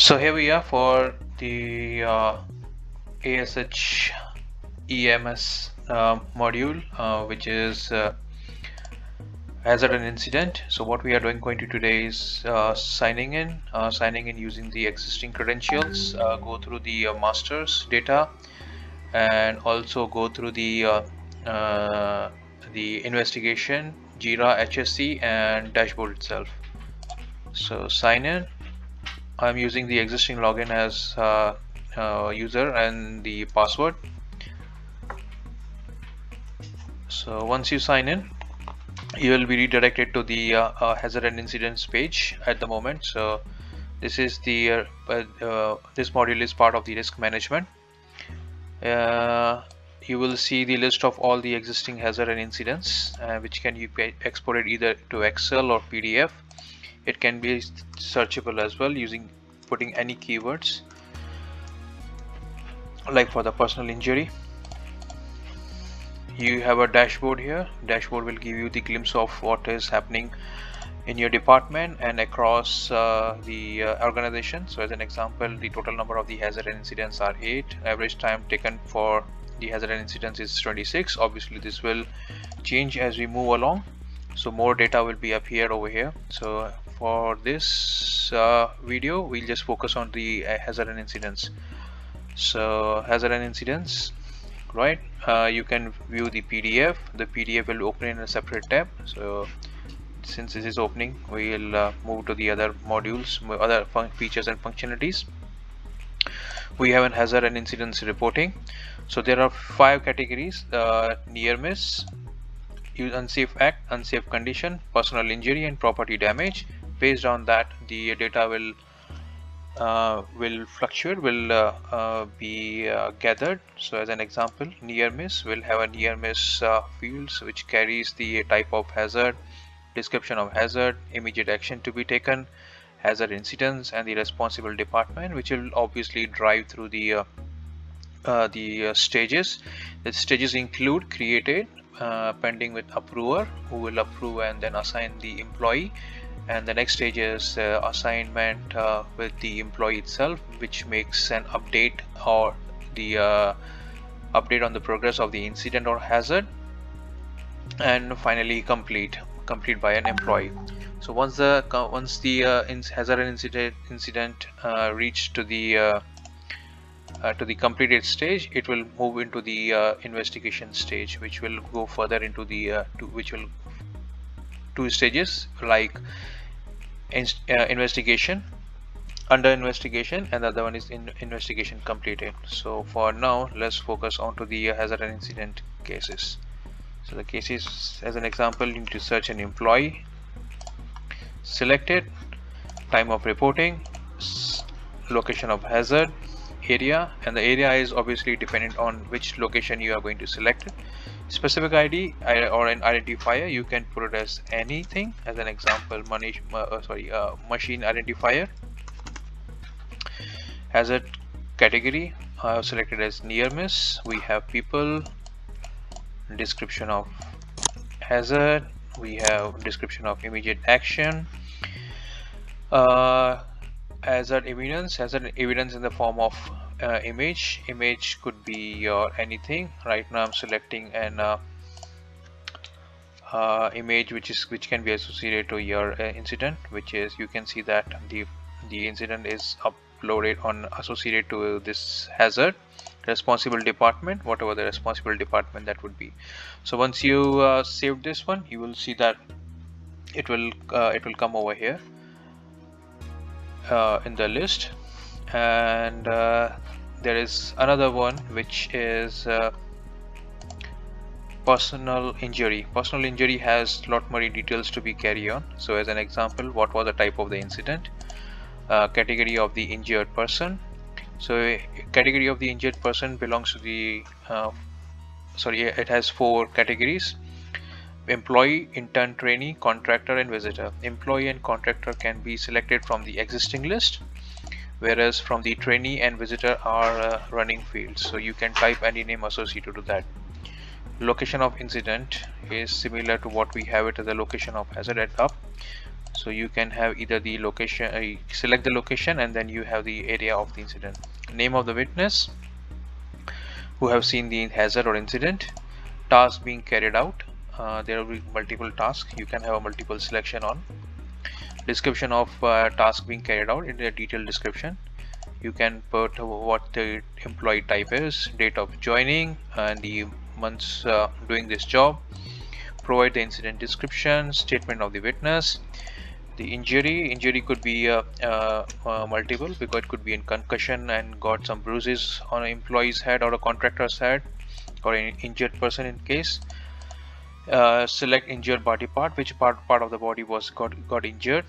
So here we are for the ASH EMS module, which is hazard and incident. So what we are going to today is signing in using the existing credentials, go through the masters data, and also go through the investigation, Jira, HSC, and dashboard itself. So sign in. I'm using the existing login as user and the password. So once you sign in, you will be redirected to the hazard and incidents page at the moment. So this is the this module is part of the risk management. You will see the list of all the existing hazard and incidents, which can you export it either to Excel or PDF. It can be searchable as well using putting any keywords, like for the personal injury. You have a dashboard here. Dashboard will give you the glimpse of what is happening in your department and across the organization. So as an example, the total number of the hazard incidents are 8. Average time taken for the hazard incidents is 26. Obviously this will change as we move along, so more data will be up here over here. So for this video, we'll just focus on the hazard and incidents. So hazard and incidents, right? You can view the PDF. The PDF will open in a separate tab. So since this is opening, we'll move to the other modules, other features and functionalities. We have an hazard and incidents reporting. So there are 5 categories: near miss, unsafe act, unsafe condition, personal injury, and property damage. Based on that, the data will fluctuate, will be gathered. So as an example, near miss will have a near miss fields which carries the type of hazard, description of hazard, immediate action to be taken, hazard incidents, and the responsible department, which will obviously drive through the stages. The stages include created, pending with approver, who will approve and then assign the employee, and the next stage is assignment with the employee itself, which makes an update or the update on the progress of the incident or hazard, and finally complete by an employee. So once the hazard and incident reach to the completed stage, it will move into the investigation stage, which will go further into the which will 2 stages, like investigation, under investigation, and the other one is in investigation completed. So for now, let's focus on to the hazard and incident cases. So the cases, as an example, you need to search an employee, select it, time of reporting, location of hazard, area, and the area is obviously dependent on which location you are going to select it. Specific ID or an identifier, you can put it as anything. As an example, machine identifier. Hazard category, I have selected as near miss. We have people, description of hazard, we have description of immediate action, hazard evidence in the form of image could be your anything. Right now I'm selecting an image which can be associated to your incident, which is, you can see that the incident is uploaded on associated to this hazard, responsible department, whatever the responsible department that would be. So once you save this one, you will see that it will come over here in the list. And there is another one which is personal injury. Personal injury has a lot more details to be carried on. So as an example, what was the type of the incident, category of the injured person. So category of the injured person belongs to the it has 4 categories: employee, intern, trainee, contractor, and visitor. Employee and contractor can be selected from the existing list, whereas from the trainee and visitor are running fields, so you can type any name associated to that. Location of incident is similar to what we have it as the location of hazard at up. So you can have either the location, select the location, and then you have the area of the incident, name of the witness who have seen the hazard or incident, task being carried out. There will be multiple tasks. You can have a multiple selection on. Description of task being carried out in the detailed description. You can put what the employee type is, date of joining, and the months doing this job. Provide the incident description, statement of the witness. The injury could be multiple, because it could be in concussion and got some bruises on an employee's head or a contractor's head, or an injured person in case. Select injured body part, which part of the body was got injured.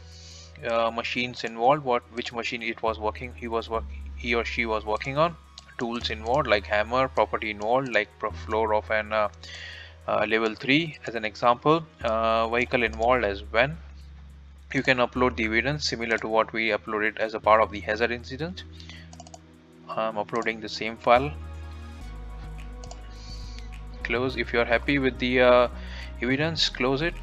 Machines involved, which machine it was working, he or she was working on. Tools involved, like hammer. Property involved, like floor of an level 3 as an example. Vehicle involved as when. You can upload the evidence similar to what we uploaded as a part of the hazard incident. I'm uploading the same file. Close. If you are happy with the evidence, close it.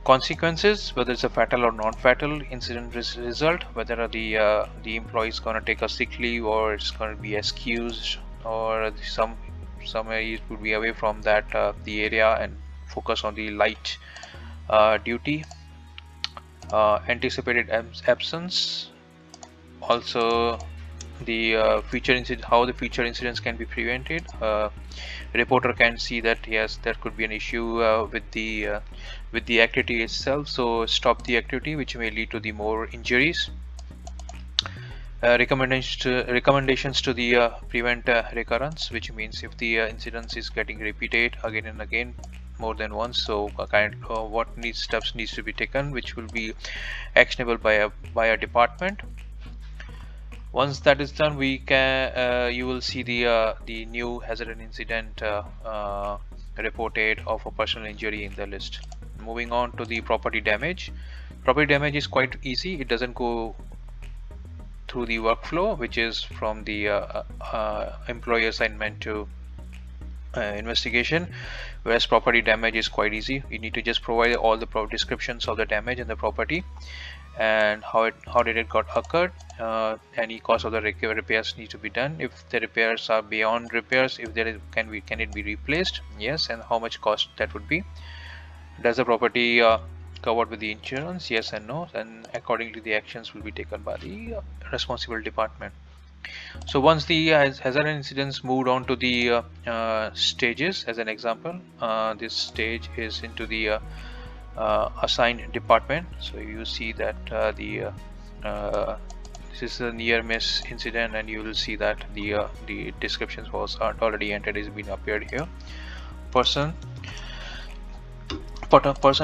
Consequences, whether it's a fatal or non-fatal incident result, whether the employee is going to take a sick leave, or it's going to be excused, or some areas would be away from that the area and focus on the light duty. Anticipated absence. Also the future incident, how the future incidents can be prevented. Reporter can see that yes, there could be an issue with the activity itself, so stop the activity, which may lead to the more injuries. Recommendations to the prevent recurrence, which means if the incident is getting repeated again and again, more than once, so what steps needs to be taken, which will be actionable by a department. Once that is done, we can you will see the new hazard and incident reported of a personal injury in the list. Moving on to the property damage. Property damage is quite easy. It doesn't go through the workflow, which is from the employee assignment to investigation, whereas property damage is quite easy. You need to just provide all the descriptions of the damage and the property, and how did it got occurred. Any cost of the repairs need to be done. If the repairs are beyond repairs, if there is, can it be replaced? Yes, and how much cost that would be. Does the property covered with the insurance? Yes and no, and accordingly the actions will be taken by the responsible department. So once the hazard incidents moved on to the stages, as an example, this stage is into the assigned department. So you see that this is a near miss incident, and you will see that the descriptions was already entered, is being appeared here. Person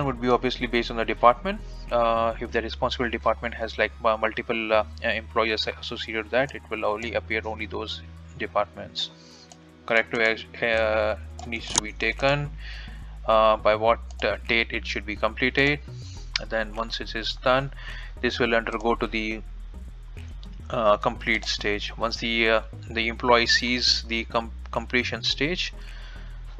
would be obviously based on the department. If the responsible department has like multiple employees associated with that, it will only appear only those departments. Corrective action needs to be taken. By what date it should be completed, and then once it is done, this will undergo to the complete stage. Once the employee sees the completion stage,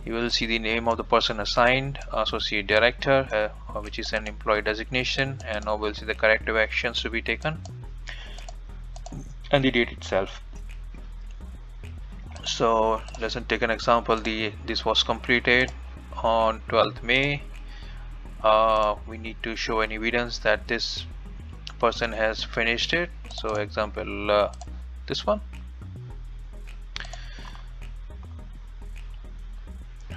you will see the name of the person assigned, associate director, which is an employee designation, and now we'll see the corrective actions to be taken and the date itself. So let's take an example. This was completed on 12th May. We need to show any evidence that this person has finished it. So example, this one,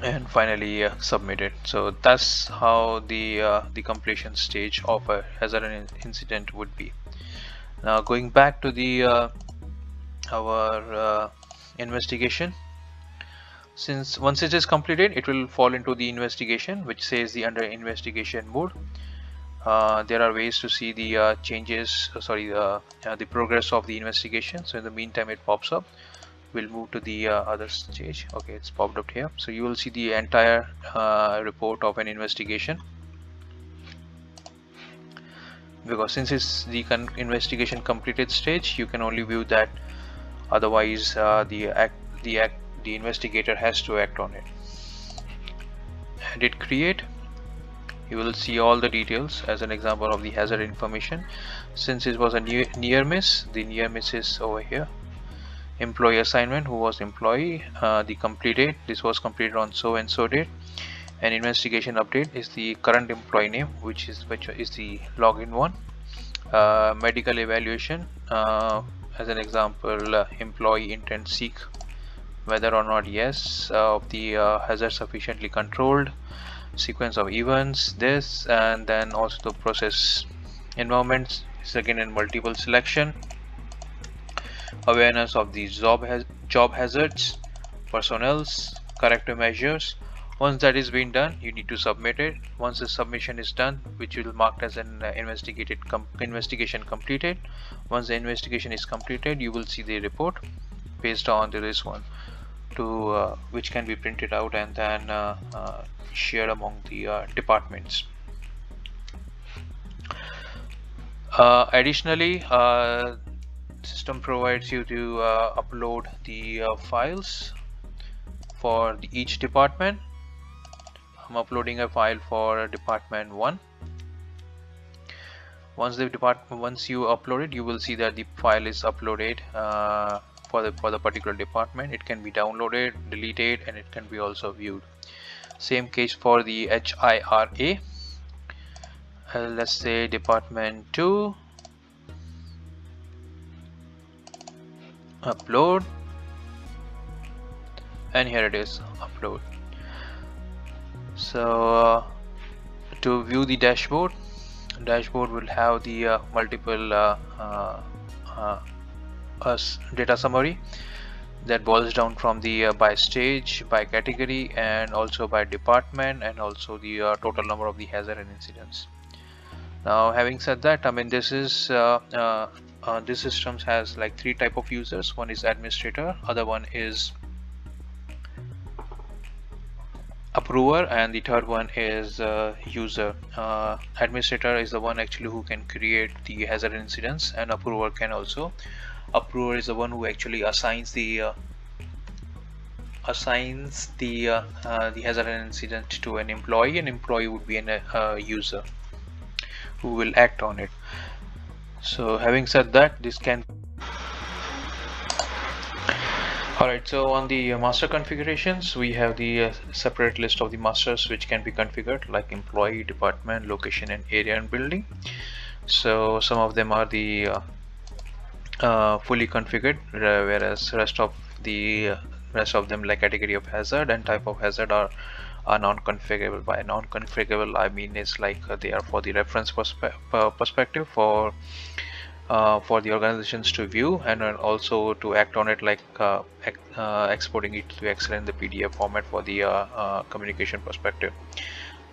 and finally submit it. So that's how the completion stage of a hazard and incident would be. Now going back to the our investigation. Since once it is completed, it will fall into the investigation, which says the under investigation mode. There are ways to see the changes, the progress of the investigation. So in the meantime, it pops up. We'll move to the other stage. Okay, it's popped up here. So you will see the entire report of an investigation, because since it's the investigation completed stage, you can only view that. Otherwise, the investigator has to act on it. Edit create. You will see all the details as an example of the hazard information. Since it was a near miss, the near miss is over here. Employee assignment, who was employee, the complete date, this was completed on so and so date, and investigation update is the current employee name, which is the login one. Medical evaluation, as an example, employee intent seek whether or not yes of the hazard sufficiently controlled, sequence of events, this, and then also the process environments, second and multiple selection, awareness of the job hazards, personnel's corrective measures. Once that is being done, you need to submit it. Once the submission is done, which will marked as an investigation completed. Once the investigation is completed, you will see the report based on this one, to which can be printed out and then shared among the departments. Additionally, system provides you to upload the files for each department. I'm uploading a file for department 1. Once you upload it, you will see that the file is uploaded for the particular department. It can be downloaded, deleted, and it can be also viewed. Same case for the HIRA. Let's say department 2, upload, and here it is, upload. So to view the dashboard will have the multiple data summary that boils down from the by stage, by category, and also by department, and also the total number of the hazard and incidents. Now, having said that, I mean, this system has like 3 type of users. One is administrator, other one is approver, and the third one is user. Administrator is the one actually who can create the hazard incidents, and approver is the one who actually assigns the hazard incident to an employee. An employee would be a user who will act on it. So having said that, this can Alright, so on the master configurations, we have the separate list of the masters which can be configured, like employee, department, location, and area and building. So some of them are the fully configured, whereas rest of them, like category of hazard and type of hazard, are non-configurable. By non-configurable, I mean it's like they are for the reference perspective for the organizations to view, and also to act on it, like exporting it to Excel in the PDF format for the communication perspective.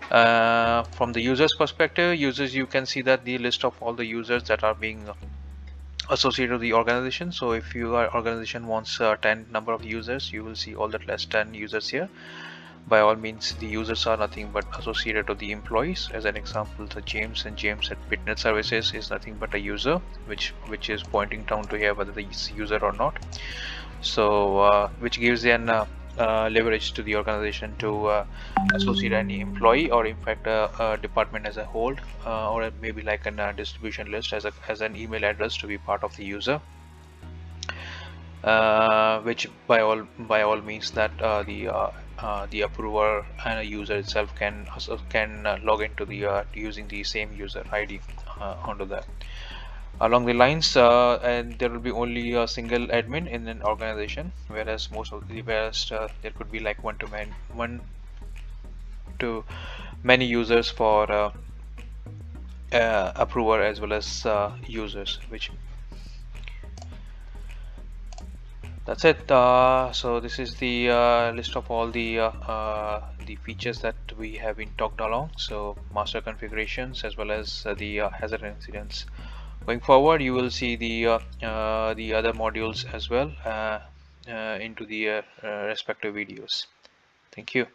From the users perspective, you can see that the list of all the users that are being associated with the organization. So if your organization wants 10 number of users, you will see all that less 10 users here. By all means, the users are nothing but associated to the employees. As an example, the James at Bitnet Services is nothing but a user, which is pointing down to here whether it's user or not. So which gives an leverage to the organization to associate any employee, or in fact a department as a whole, or maybe like a distribution list as an email address to be part of the user. Which by all means that the approver and a user itself can log into the using the same user ID onto that. Along the lines, and there will be only a single admin in an organization, whereas most of the there could be like one to many users for approver as well as users, which that's it. So this is the list of all the features that we have been talked along. So master configurations as well as the hazard incidents. Going forward, you will see the other modules as well into the respective videos. Thank you.